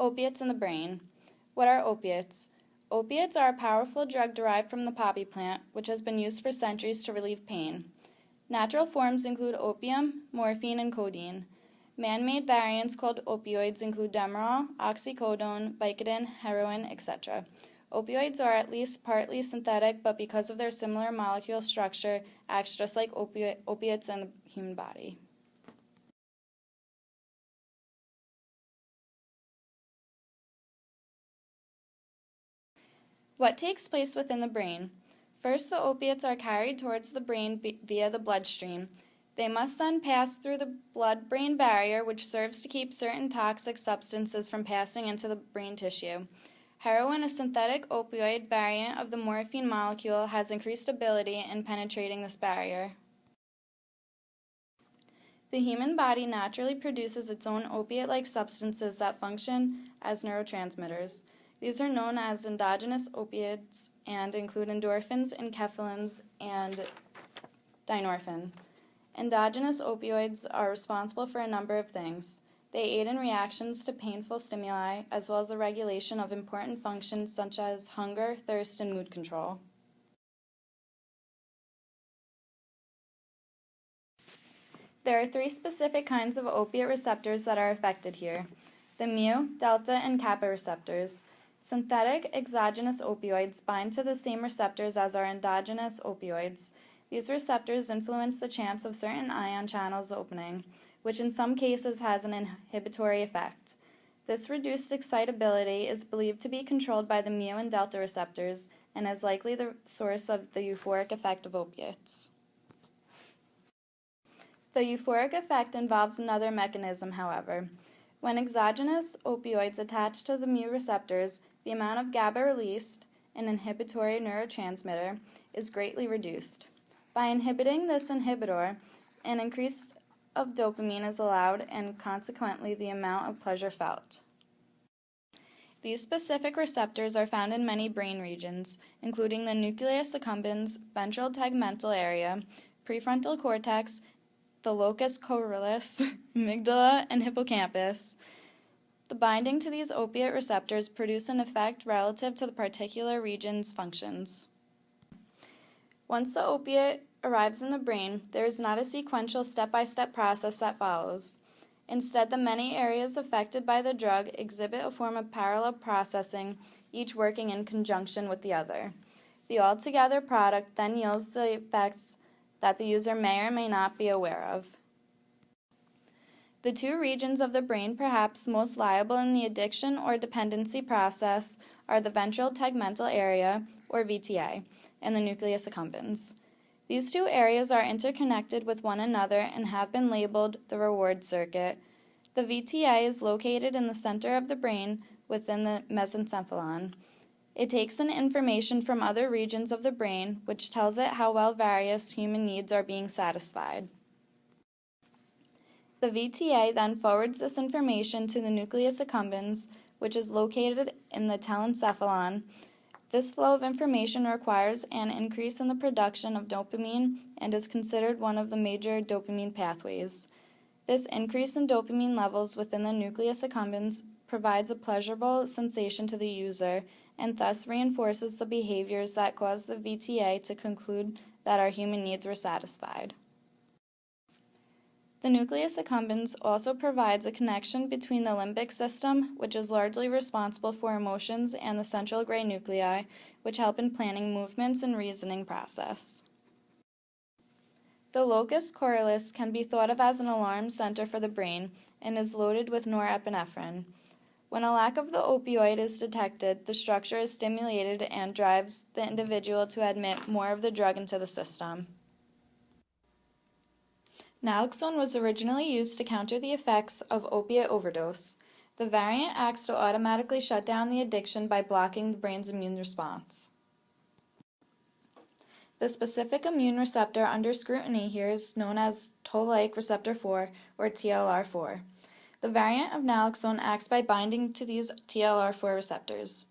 Opiates in the brain. What are opiates? Opiates are a powerful drug derived from the poppy plant, which has been used for centuries to relieve pain. Natural forms include opium, morphine, and codeine. Man-made variants called opioids include Demerol, oxycodone, Vicodin, heroin, etc. Opioids are at least partly synthetic, but because of their similar molecule structure, act just like opiates in the human body. What takes place within the brain? First, the opiates are carried towards the brain via the bloodstream. They must then pass through the blood-brain barrier, which serves to keep certain toxic substances from passing into the brain tissue. Heroin, a synthetic opioid variant of the morphine molecule, has increased ability in penetrating this barrier. The human body naturally produces its own opiate-like substances that function as neurotransmitters. These are known as endogenous opiates and include endorphins, enkephalins, and dynorphin. Endogenous opioids are responsible for a number of things. They aid in reactions to painful stimuli, as well as the regulation of important functions such as hunger, thirst, and mood control. There are 3 specific kinds of opiate receptors that are affected here: the mu, delta, and kappa receptors. Synthetic exogenous opioids bind to the same receptors as our endogenous opioids. These receptors influence the chance of certain ion channels opening, which in some cases has an inhibitory effect. This reduced excitability is believed to be controlled by the mu and delta receptors and is likely the source of the euphoric effect of opiates. The euphoric effect involves another mechanism, however. When exogenous opioids attach to the mu receptors, the amount of GABA released, an inhibitory neurotransmitter, is greatly reduced. By inhibiting this inhibitor, an increase of dopamine is allowed and consequently the amount of pleasure felt. These specific receptors are found in many brain regions, including the nucleus accumbens, ventral tegmental area, prefrontal cortex, the locus coeruleus, amygdala, and hippocampus. The binding to these opiate receptors produce an effect relative to the particular region's functions. Once the opiate arrives in the brain, there is not a sequential step-by-step process that follows. Instead, the many areas affected by the drug exhibit a form of parallel processing, each working in conjunction with the other. The altogether product then yields the effects that the user may or may not be aware of. The 2 regions of the brain perhaps most liable in the addiction or dependency process are the ventral tegmental area, or VTA, and the nucleus accumbens. These 2 areas are interconnected with one another and have been labeled the reward circuit. The VTA is located in the center of the brain within the mesencephalon. It takes in information from other regions of the brain, which tells it how well various human needs are being satisfied. The VTA then forwards this information to the nucleus accumbens, which is located in the telencephalon. This flow of information requires an increase in the production of dopamine and is considered one of the major dopamine pathways. This increase in dopamine levels within the nucleus accumbens provides a pleasurable sensation to the user and thus reinforces the behaviors that cause the VTA to conclude that our human needs were satisfied. The nucleus accumbens also provides a connection between the limbic system, which is largely responsible for emotions, and the central gray nuclei, which help in planning movements and reasoning process. The locus coeruleus can be thought of as an alarm center for the brain and is loaded with norepinephrine. When a lack of the opioid is detected, the structure is stimulated and drives the individual to admit more of the drug into the system. Naloxone was originally used to counter the effects of opiate overdose. The variant acts to automatically shut down the addiction by blocking the brain's immune response. The specific immune receptor under scrutiny here is known as toll-like receptor 4, or TLR4. The variant of naloxone acts by binding to these TLR4 receptors.